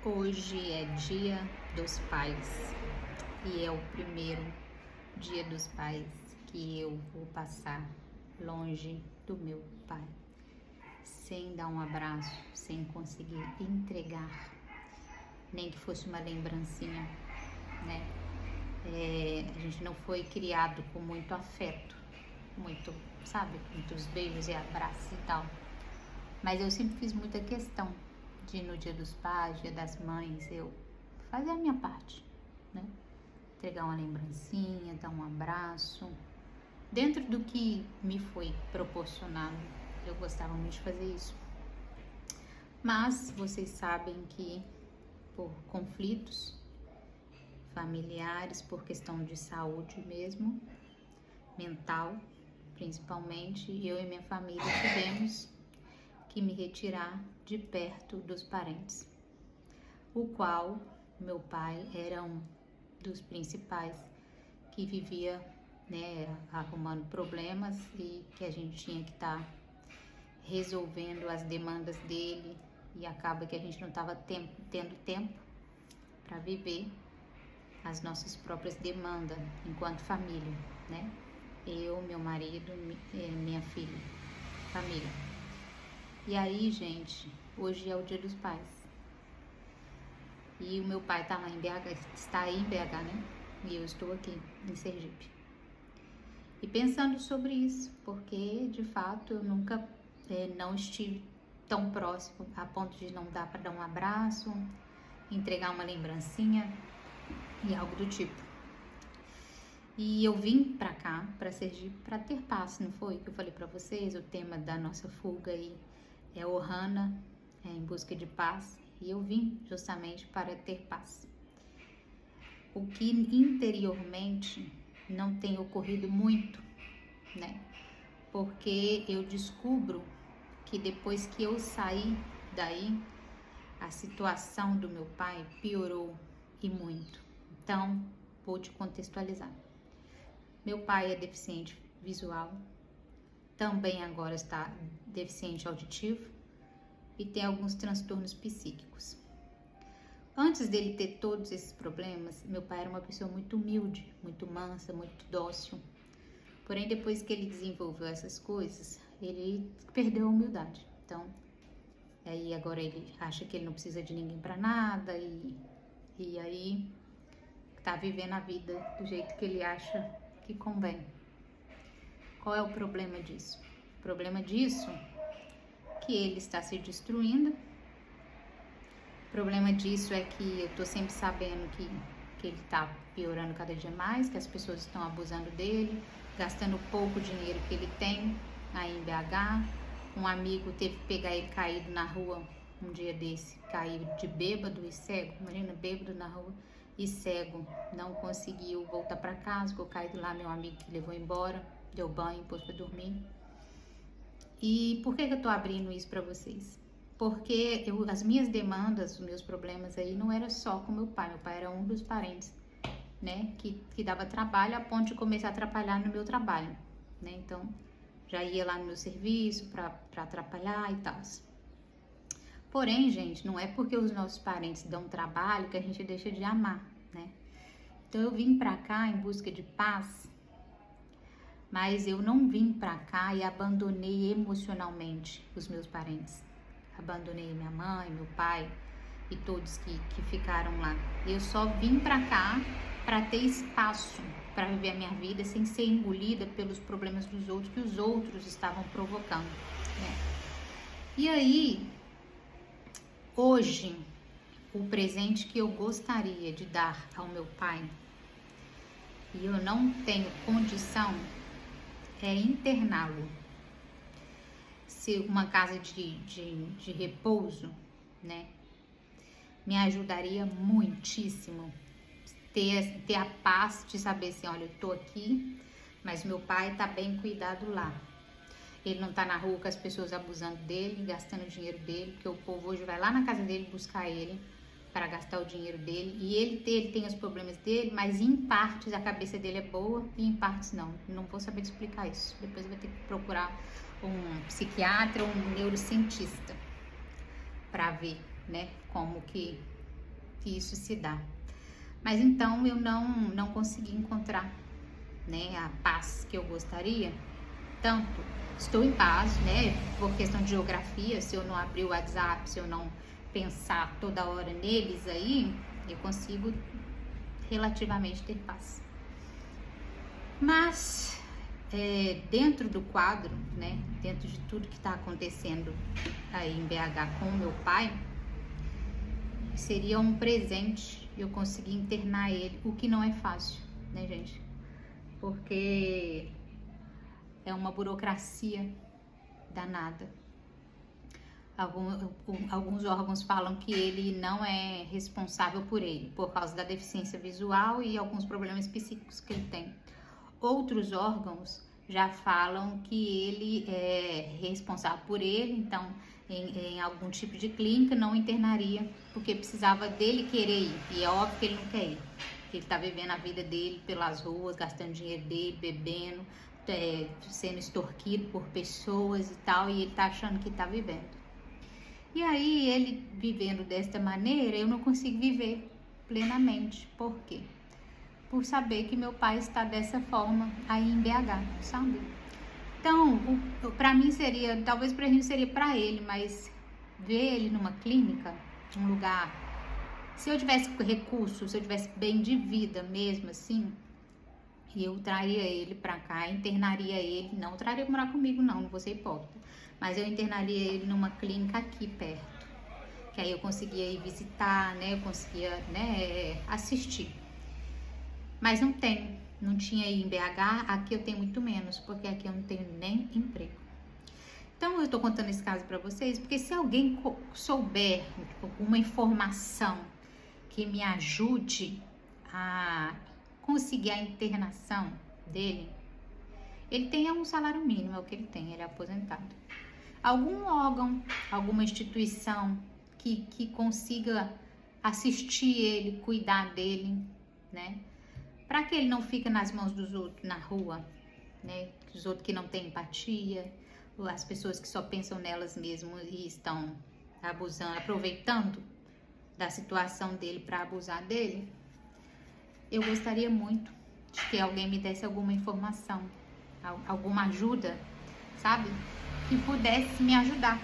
Hoje é Dia dos Pais e é o primeiro Dia dos Pais que eu vou passar longe do meu pai, sem dar um abraço, sem conseguir entregar, nem que fosse uma lembrancinha, né? A gente não foi criado com muito afeto, muito, sabe, muitos beijos e abraços e tal, mas eu sempre fiz muita questão de no Dia dos Pais, Dia das Mães, eu fazer a minha parte, né? Entregar uma lembrancinha, dar um abraço. Dentro do que me foi proporcionado, eu gostava muito de fazer isso. Mas vocês sabem que por conflitos familiares, por questão de saúde mesmo, mental, principalmente, eu e minha família tivemos que me retirar de perto dos parentes, o qual meu pai era um dos principais que vivia, né, arrumando problemas e que a gente tinha que estar resolvendo as demandas dele, e acaba que a gente não estava tendo tempo para viver as nossas próprias demandas enquanto família, né? Eu, meu marido, minha filha, família. E aí, gente, hoje é o Dia dos Pais. E o meu pai tá lá em BH, está aí em BH, né? E eu estou aqui em Sergipe. E pensando sobre isso, porque de fato eu nunca não estive tão próximo a ponto de não dar para dar um abraço, entregar uma lembrancinha e algo do tipo. E eu vim pra cá, pra Sergipe, pra ter paz, não foi? Que eu falei pra vocês, o tema da nossa fuga aí é Ohana, em busca de paz, e eu vim justamente para ter paz. O que interiormente não tem ocorrido muito, né? Porque eu descubro que depois que eu saí daí, a situação do meu pai piorou e muito. Então, vou te contextualizar. Meu pai é deficiente visual, também agora está deficiente auditivo e tem alguns transtornos psíquicos. Antes dele ter todos esses problemas, meu pai era uma pessoa muito humilde, muito mansa, muito dócil. Porém, depois que ele desenvolveu essas coisas, ele perdeu a humildade. Então, aí agora ele acha que ele não precisa de ninguém para nada e aí tá vivendo a vida do jeito que ele acha que convém. Qual é o problema disso? O problema disso é que ele está se destruindo. O problema disso é que eu tô sempre sabendo que ele tá piorando cada dia mais, que as pessoas estão abusando dele, gastando pouco dinheiro que ele tem aí em BH. Um amigo teve que pegar ele caído na rua um dia desse, caiu de bêbado e cego, imagina, bêbado na rua e cego, não conseguiu voltar para casa, ficou caído lá, meu amigo que levou embora, deu banho, pôs para dormir. E por que eu tô abrindo isso para vocês? Porque as minhas demandas, os meus problemas aí não era só com meu pai era um dos parentes, né, que dava trabalho a ponto de começar a atrapalhar no meu trabalho, né, então já ia lá no meu serviço para atrapalhar e tal. Porém, gente, não é porque os nossos parentes dão trabalho que a gente deixa de amar, né? Então eu vim pra cá em busca de paz, mas eu não vim pra cá e abandonei emocionalmente os meus parentes. Abandonei minha mãe, meu pai e todos que ficaram lá. Eu só vim pra cá para ter espaço para viver a minha vida sem ser engolida pelos problemas dos outros que os outros estavam provocando, né? E aí, hoje, o presente que eu gostaria de dar ao meu pai, e eu não tenho condição, é interná-lo. Se uma casa de repouso, né, me ajudaria muitíssimo. Ter a paz de saber assim, olha, eu tô aqui, mas meu pai tá bem cuidado lá. Ele não tá na rua com as pessoas abusando dele, gastando o dinheiro dele, porque o povo hoje vai lá na casa dele buscar ele para gastar o dinheiro dele. E ele tem os problemas dele, mas em partes a cabeça dele é boa e em partes não. Não vou saber explicar isso. Depois vai ter que procurar um psiquiatra ou um neurocientista para ver, né, como que que isso se dá. Mas então eu não consegui encontrar, né, a paz que eu gostaria. Tanto estou em paz, né, por questão de geografia, se eu não abrir o WhatsApp, se eu não pensar toda hora neles aí, eu consigo relativamente ter paz. Mas dentro do quadro, né, dentro de tudo que está acontecendo aí em BH com o meu pai, seria um presente eu conseguir internar ele, o que não é fácil, né, gente? Porque é uma burocracia danada. Alguns órgãos falam que ele não é responsável por ele, por causa da deficiência visual e alguns problemas psíquicos que ele tem. Outros órgãos já falam que ele é responsável por ele, então em algum tipo de clínica não internaria, porque precisava dele querer ir, e é óbvio que ele não quer ir, que ele tá vivendo a vida dele pelas ruas, gastando dinheiro dele, bebendo, sendo extorquido por pessoas e tal, e ele tá achando que tá vivendo. E aí, ele vivendo desta maneira, eu não consigo viver plenamente. Por quê? Por saber que meu pai está dessa forma aí em BH, sabe? Então, pra mim seria, talvez pra gente seria pra ele, mas ver ele numa clínica, um lugar, se eu tivesse recurso, se eu tivesse bem de vida mesmo, assim, eu traria ele pra cá, internaria ele, não traria pra morar comigo não vou ser hipócrita, mas eu internaria ele numa clínica aqui perto, que aí eu conseguia ir visitar, né, eu conseguia, né, assistir. Mas não tinha aí em BH, aqui eu tenho muito menos, porque aqui eu não tenho nem emprego. Então eu tô contando esse caso pra vocês, porque se alguém souber alguma informação que me ajude a conseguir a internação dele, ele tem um salário mínimo, é o que ele tem, ele é aposentado. Algum órgão, alguma instituição que consiga assistir ele, cuidar dele, né? Para que ele não fique nas mãos dos outros na rua, né? Os outros que não têm empatia, ou as pessoas que só pensam nelas mesmas e estão abusando, aproveitando da situação dele para abusar dele. Eu gostaria muito de que alguém me desse alguma informação, alguma ajuda, sabe? Que pudesse me ajudar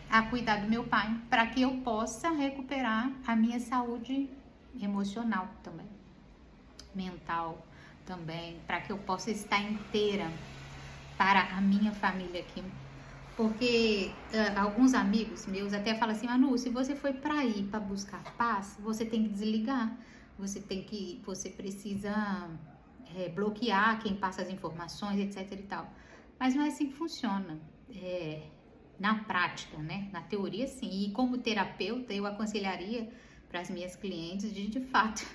a cuidar do meu pai, para que eu possa recuperar a minha saúde emocional também, mental também, para que eu possa estar inteira para a minha família aqui. Porque alguns amigos meus até falam assim: Manu, se você foi para ir para buscar paz, você tem que desligar, você precisa bloquear quem passa as informações, etc e tal. Mas não é assim que funciona. Na prática, né? Na teoria, sim. E como terapeuta, eu aconselharia para as minhas clientes de fato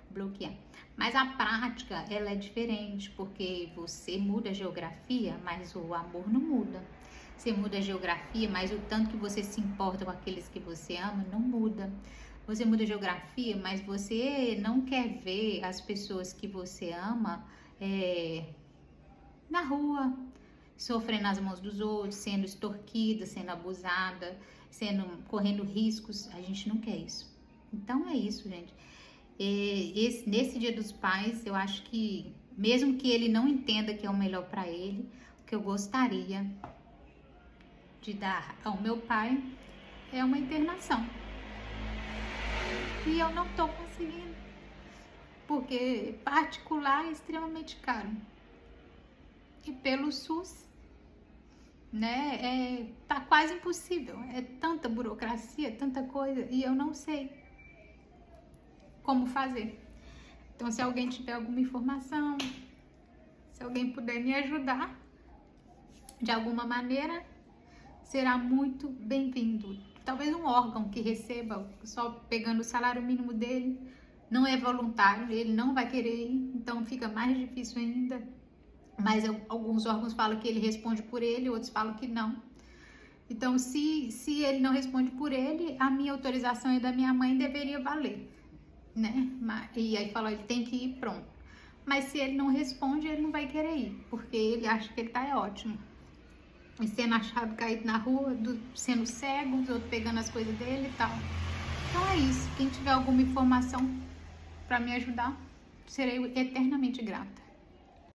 bloquear. Mas a prática, ela é diferente, porque você muda a geografia, mas o amor não muda. Você muda a geografia, mas o tanto que você se importa com aqueles que você ama não muda. Você muda a geografia, mas você não quer ver as pessoas que você ama na rua, sofrendo nas mãos dos outros, sendo extorquida, sendo abusada, correndo riscos. A gente não quer isso. Então é isso, gente. Nesse Dia dos Pais, eu acho que, mesmo que ele não entenda que é o melhor para ele, o que eu gostaria de dar ao meu pai é uma internação. E eu não tô conseguindo, porque particular é extremamente caro. E pelo SUS, né, tá quase impossível. É tanta burocracia, tanta coisa, e eu não sei como fazer. Então, se alguém tiver alguma informação, se alguém puder me ajudar de alguma maneira, será muito bem-vindo. Talvez um órgão que receba só pegando o salário mínimo dele, não é voluntário, ele não vai querer ir, então fica mais difícil ainda. Mas alguns órgãos falam que ele responde por ele, outros falam que não. Então, se ele não responde por ele, a minha autorização e da minha mãe deveria valer, né? E aí falou, ele tem que ir, pronto. Mas se ele não responde, ele não vai querer ir, porque ele acha que ele tá ótimo. E sendo achado caído na rua, sendo cego, os outros pegando as coisas dele e tal. Então é isso. Quem tiver alguma informação para me ajudar, serei eternamente grata.